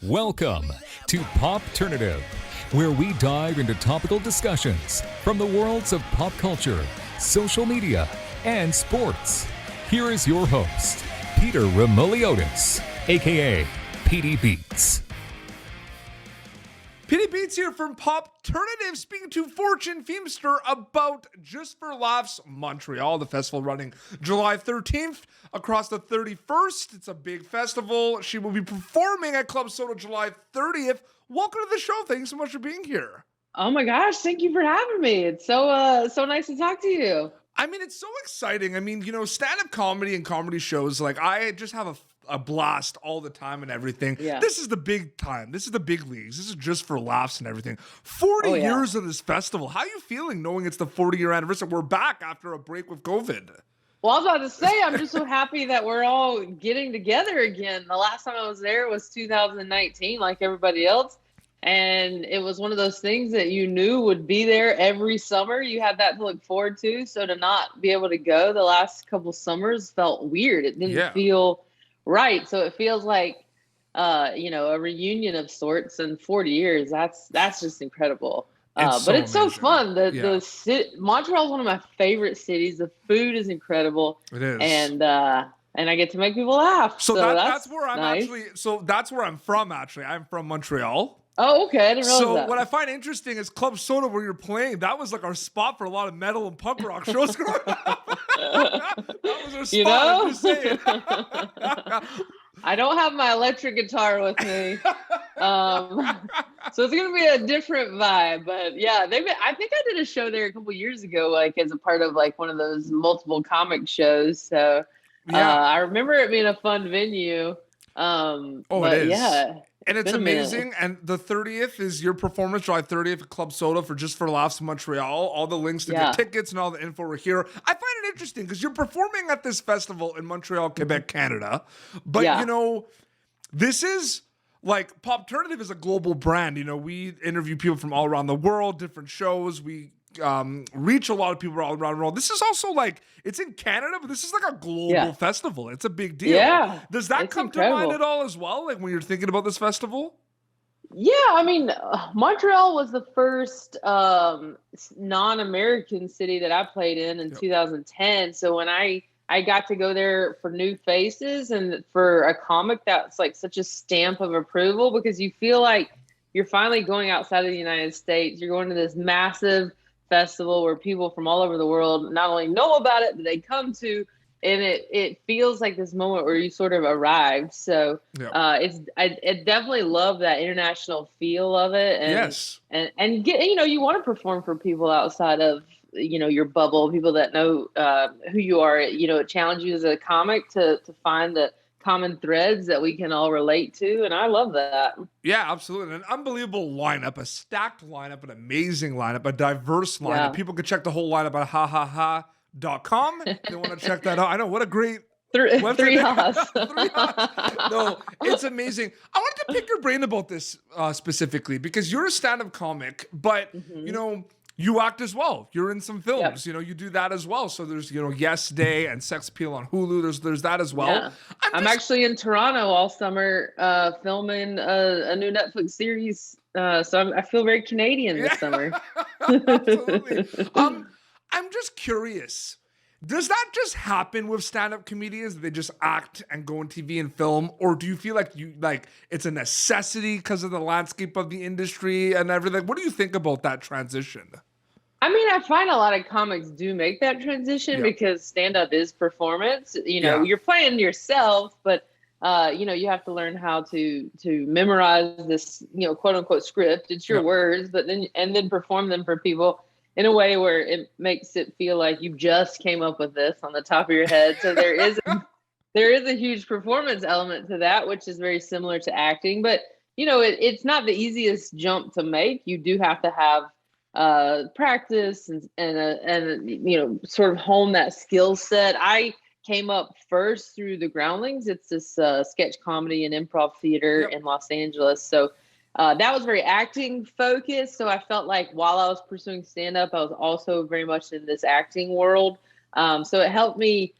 Welcome to Popternative, where we dive into topical discussions from the worlds of pop culture, social media, and sports. Here is your host, Peter Remoliotis, aka PD Beats. PD Beats here from Popternative, speaking to Fortune Feimster about Just For Laughs Montreal, the festival running July 13th across the 31st. It's a big festival. She will be performing at Club Soda July 30th. Welcome to the show. Thanks so much for being here. Oh my gosh, thank you for having me. It's so nice to talk to you. I mean, it's so exciting. I mean, stand-up comedy and comedy shows, like, I just have a blast all the time and everything. Yeah. This is the big time. This is the big leagues. This is Just For Laughs and everything. 40 years of this festival. How are you feeling knowing it's the 40-year anniversary? We're back after a break with COVID. Well, I was about to say, I'm just so happy that we're all getting together again. The last time I was there was 2019, like everybody else. And it was one of those things that you knew would be there every summer. You had that to look forward to. So to not be able to go the last couple summers felt weird. It didn't feel right. So it feels like, a reunion of sorts. And 40 years, that's just incredible. But it's so fun. Montreal is one of my favorite cities. The food is incredible. It is. And I get to make people laugh. So that's where I'm nice. That's where I'm from, actually. I'm from Montreal. Oh, okay. I didn't realize that. So what I find interesting is Club Soda, where you're playing, that was like our spot for a lot of metal and punk rock shows growing up. That was our spot, I'm just saying. I don't have my electric guitar with me. So it's going to be a different vibe. But yeah, I think I did a show there a couple years ago, like as a part of like one of those multiple comic shows. So I remember it being a fun venue. It is. Yeah. And it's amazing. And the 30th is your performance, July 30th at Club Soda for Just For Laughs Montreal. All the links to get tickets and all the info are here. I find it interesting because you're performing at this festival in Montreal, Quebec, Canada. But, this is like Popternative is a global brand. We interview people from all around the world, different shows. We reach a lot of people all around the world. This is also like, it's in Canada, but this is like a global festival. It's a big deal. Yeah, Does that come to mind at all as well? Like when you're thinking about this festival? Yeah, I mean, Montreal was the first non-American city that I played in 2010. So when I got to go there for new faces and for a comic, that's like such a stamp of approval because you feel like you're finally going outside of the United States. You're going to this massive festival where people from all over the world not only know about it, but they come to, and it feels like this moment where you sort of arrived. So I definitely love that international feel of it. And, and get, you want to perform for people outside of, your bubble, people that know who you are. It challenges you as a comic to find the common threads that we can all relate to, and I love that. Yeah, absolutely. An unbelievable lineup, a stacked lineup, an amazing lineup, a diverse lineup. People can check the whole lineup at hahaha.com. They want to check that out. I know, what a great three hots. 3 hots. No, it's amazing. I wanted to pick your brain about this specifically because you're a stand-up comic, but you act as well. You're in some films. You do that as well. So there's, Yes Day and Sex Appeal on Hulu. There's that as well. Yeah. I'm actually in Toronto all summer filming a new Netflix series. So I feel very Canadian this summer. Absolutely. I'm just curious. Does that just happen with stand-up comedians? They just act and go on TV and film? Or do you feel like it's a necessity because of the landscape of the industry and everything? What do you think about that transition? I mean, I find a lot of comics do make that transition because stand-up is performance. You're playing yourself, but you have to learn how to memorize this, quote unquote script. It's your words, but then perform them for people in a way where it makes it feel like you just came up with this on the top of your head. So there is a huge performance element to that, which is very similar to acting. But it's not the easiest jump to make. You do have to have practice and sort of hone that skill set. I came up first through the Groundlings. It's this sketch comedy and improv theater in Los Angeles. So that was very acting focused. So I felt like while I was pursuing stand-up, I was also very much in this acting world. So it helped me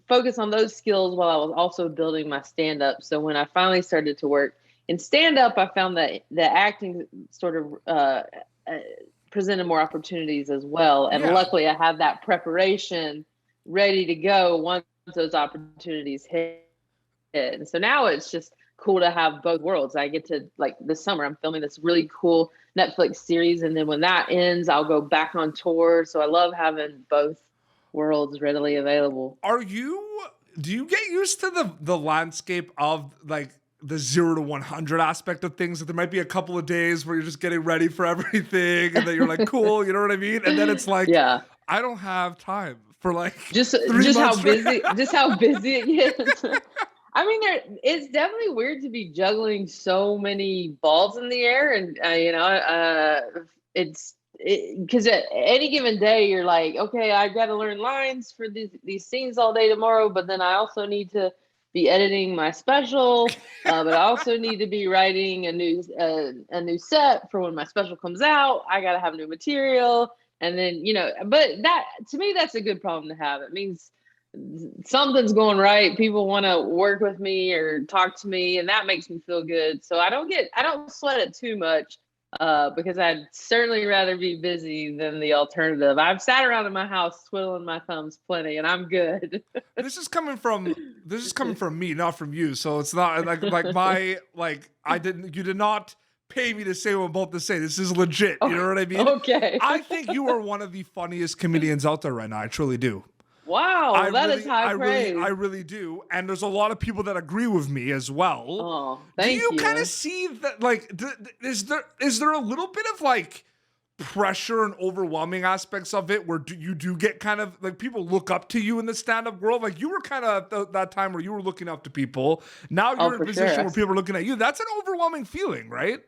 focus on those skills while I was also building my stand-up. So when I finally started to work in stand up, I found that the acting sort of presented more opportunities as well. And luckily I had that preparation ready to go once those opportunities hit. And so now it's just cool to have both worlds. I get to, like, this summer, I'm filming this really cool Netflix series. And then when that ends, I'll go back on tour. So I love having both worlds readily available. Do you get used to the landscape of, like, the 0 to 100 aspect of things? That there might be a couple of days where you're just getting ready for everything and then you're like, cool, you know what I mean? And then it's like, I don't have time for, like, just how busy it gets. I mean, it's definitely weird to be juggling so many balls in the air, and it's because at any given day you're like, okay, I've got to learn lines for these scenes all day tomorrow, but then I also need to be editing my special, but I also need to be writing a new set for when my special comes out. I got to have new material, and then but that, to me, that's a good problem to have. It means something's going right. People want to work with me or talk to me, and that makes me feel good. So I don't sweat it too much, because I'd certainly rather be busy than the alternative. I've sat around in my house twiddling my thumbs plenty, and I'm good. This is coming from me, not from you. So it's not you did not pay me to say what I'm about to say. This is legit. You know what I mean? Okay. I think you are one of the funniest comedians out there right now. I truly do. Wow, that is high praise. I really do. And there's a lot of people that agree with me as well. Oh, thank you. Do you kind of see that, like, is there a little bit of, like, pressure and overwhelming aspects of it where you do get kind of, like, people look up to you in the stand-up world? Like, you were kind of that time where you were looking up to people. Now you're in a position where people are looking at you. That's an overwhelming feeling, right?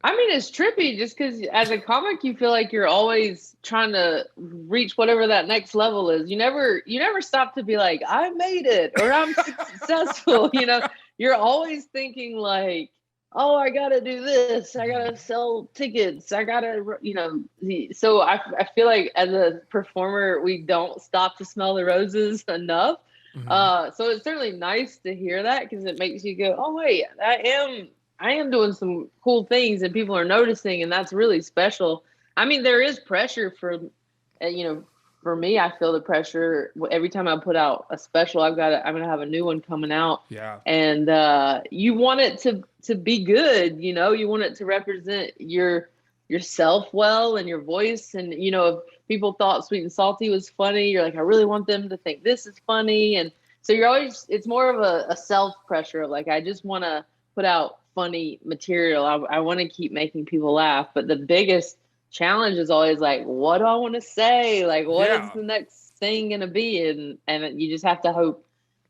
I mean, it's trippy just because as a comic, you feel like you're always trying to reach whatever that next level is. You never stop to be like, I made it, or I'm successful. You're always thinking like, oh, I got to do this. I got to sell tickets. I got to, so I feel like as a performer, we don't stop to smell the roses enough. Mm-hmm. So it's certainly nice to hear that, because it makes you go, oh, wait, I am doing some cool things and people are noticing, and that's really special. I mean, there is pressure for me, I feel the pressure every time I put out a special. I'm going to have a new one coming out. Yeah. And you want it to be good, you want it to represent yourself well and your voice. And, if people thought Sweet and Salty was funny, you're like, I really want them to think this is funny. And so it's more of a self pressure of like, I just want to put out funny material. I want to keep making people laugh, but the biggest challenge is always like, what do I want to say? Like, what is the next thing going to be? And you just have to hope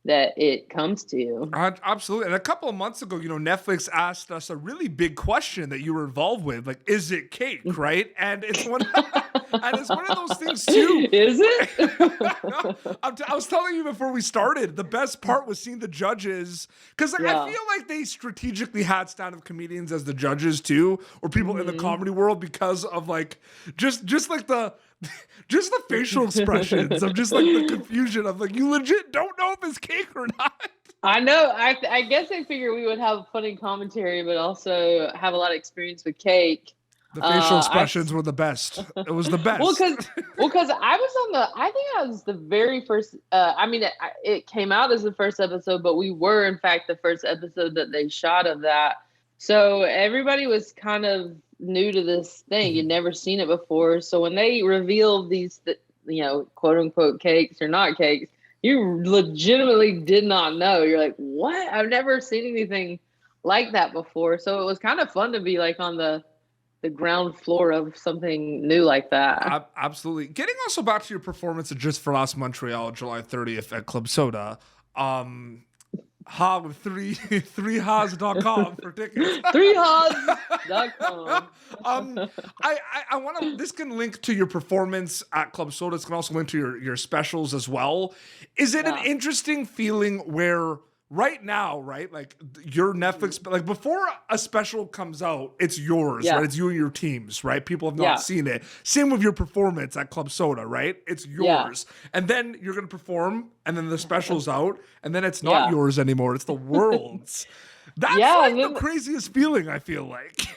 that it comes to you. Absolutely. And a couple of months ago, Netflix asked us a really big question that you were involved with, like, is it cake, right? And it's one of those things too. Is it? I was telling you before we started, the best part was seeing the judges, because I feel like they strategically had stand-up comedians as the judges too, or people in the comedy world, because of like just like the facial expressions of just like the confusion of like, you legit don't know if it's cake or not. I know. I guess I figure we would have funny commentary, but also have a lot of experience with cake. The facial expressions were the best. It was the best. Because I think I was the very first. It came out as the first episode, but we were in fact the first episode that they shot of that. So everybody was kind of new to this thing. You'd never seen it before. So when they revealed these, quote unquote cakes or not cakes, you legitimately did not know. You're like, what? I've never seen anything like that before. So it was kind of fun to be like on the ground floor of something new like that. Absolutely. Getting also back to your performance at Just For Laughs Montreal, July 30th at Club Soda. With 3ha's.com for tickets. 3ha's.com. I want to. This can link to your performance at Club Soda. This can also link to your specials as well. Is it an interesting feeling where right now, right, like your Netflix, like before a special comes out, it's yours, right? It's you and your teams, right? People have not seen it. Same with your performance at Club Soda, right? It's yours. And then you're going to perform, and then the special's out, and then it's not yours anymore. It's the world's. That's like the craziest feeling, I feel like.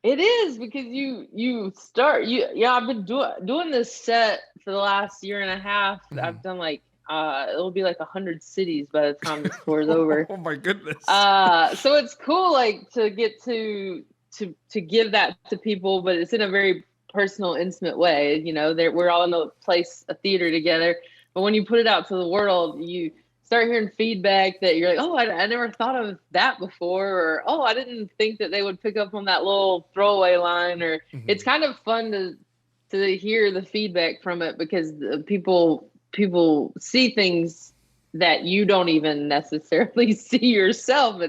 It is, because I've been doing this set for the last year and a half. I've done like it'll be like 100 cities by the time this tour is over. Oh my goodness. So it's cool, like, to get to give that to people, but it's in a very personal, intimate way. You know, we're all in a theater together, but when you put it out to the world, you start hearing feedback that you're like, oh, I never thought of that before, or oh, I didn't think that they would pick up on that little throwaway line, or it's kind of fun to hear the feedback from it, because people see things that you don't even necessarily see yourself.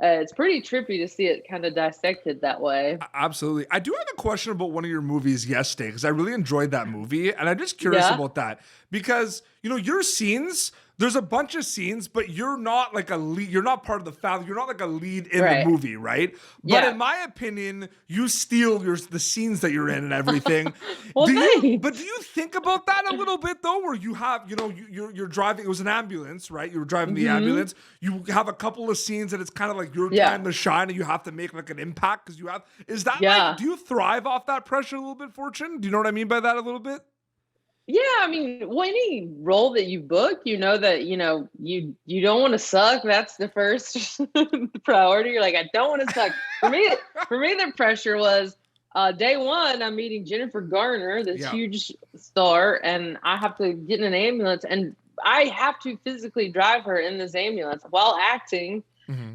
It's pretty trippy to see it kind of dissected that way. Absolutely. I do have a question about one of your movies, Yes Day, because I really enjoyed that movie, and I'm just curious about that, because, you know, your scenes, there's a bunch of scenes, but you're not like a lead. You're not part of the family. You're not like a lead in the movie, right? But in my opinion, you steal the scenes that you're in and everything. Well, do you think about that a little bit though, where you have, you know, you're driving? It was an ambulance, right? You were driving the ambulance. You have a couple of scenes that it's kind of like your time to shine, and you have to make like an impact because you have. Is that like? Do you thrive off that pressure a little bit, Fortune? Do you know what I mean by that a little bit? Yeah, I mean, any role that you book, you know that, you know, you don't want to suck. That's the first priority. You're like, I don't want to suck. For me, the pressure was day one, I'm meeting Jennifer Garner, this huge star, and I have to get in an ambulance, and I have to physically drive her in this ambulance while acting.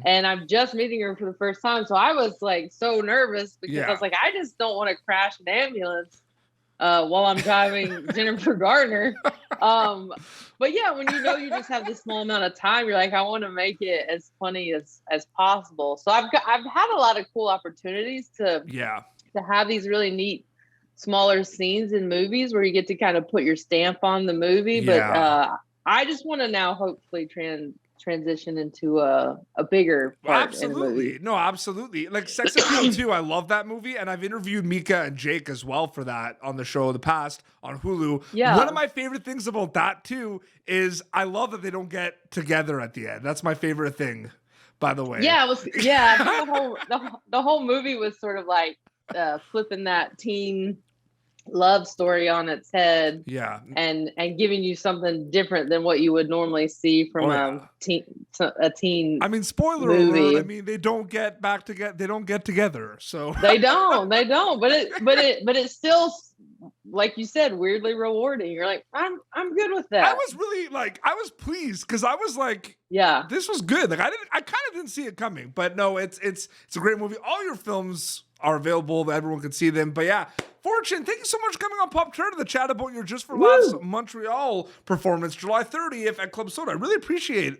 And I'm just meeting her for the first time. So I was like so nervous, because I was like, I just don't want to crash an ambulance while I'm driving Jennifer Garner. But yeah, when you know you just have this small amount of time, you're like, I want to make it as funny as possible. So I've had a lot of cool opportunities to have these really neat smaller scenes in movies where you get to kind of put your stamp on the movie. But I just want to now hopefully transition into a bigger part. Absolutely. No, absolutely. Like Sex Appeal 2, I love that movie, and I've interviewed Mika and Jake as well for that on the show in the past on Hulu. Yeah. One of my favorite things about that too is I love that they don't get together at the end. That's my favorite thing, by the way. Yeah, the whole movie was sort of like flipping that teen love story on its head, and giving you something different than what you would normally see from a teen. I mean, spoiler alert. I mean, they don't get back together. They don't get together. So they don't. But it's still, like you said, weirdly rewarding. You're like, I'm good with that. I was really I was pleased, because I was like, this was good. Like I kind of didn't see it coming, but no, it's a great movie. All your films are available. Everyone can see them. But yeah, Fortune, thank you so much for coming on Popternative to chat about your Just For Laughs Montreal performance, July 30th at Club Soda. I really appreciate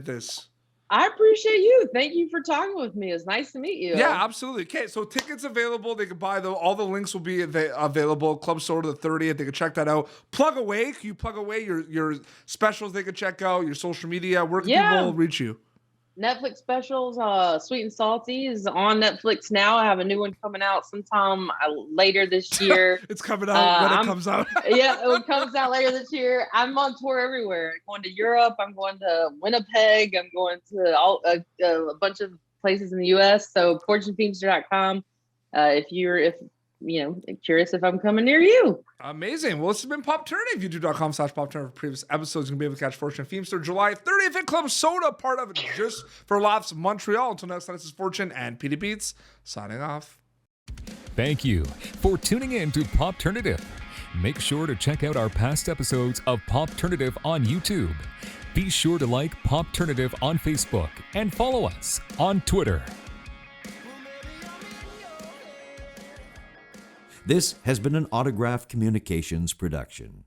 this. I appreciate you. Thank you for talking with me. It's nice to meet you. Yeah, absolutely. Okay, so tickets available. They can buy all the links will be available. Club Soda the 30th. They can check that out. Plug away. Can you plug away your specials they can check out, your social media? Where can people reach you? Netflix specials, Sweet and Salty is on Netflix now. I have a new one coming out sometime later this year. It's coming out when it comes out. Yeah, it comes out later this year. I'm on tour everywhere. I'm going to Europe. I'm going to Winnipeg. I'm going to a bunch of places in the U.S. So FortuneFeimster.com. If you're curious if I'm coming near you. Amazing. Well, this has been Popternative. YouTube.com/Popternative for previous episodes. You can be able to catch Fortune and Feimster July 30th at Club Soda, part of Just For Laughs Montreal. Until next time, this is Fortune and Petey Beats signing off. Thank you for tuning in to Popternative. Make sure to check out our past episodes of Popternative on YouTube. Be sure to like Popternative on Facebook and follow us on Twitter. This has been an Autograph Communications production.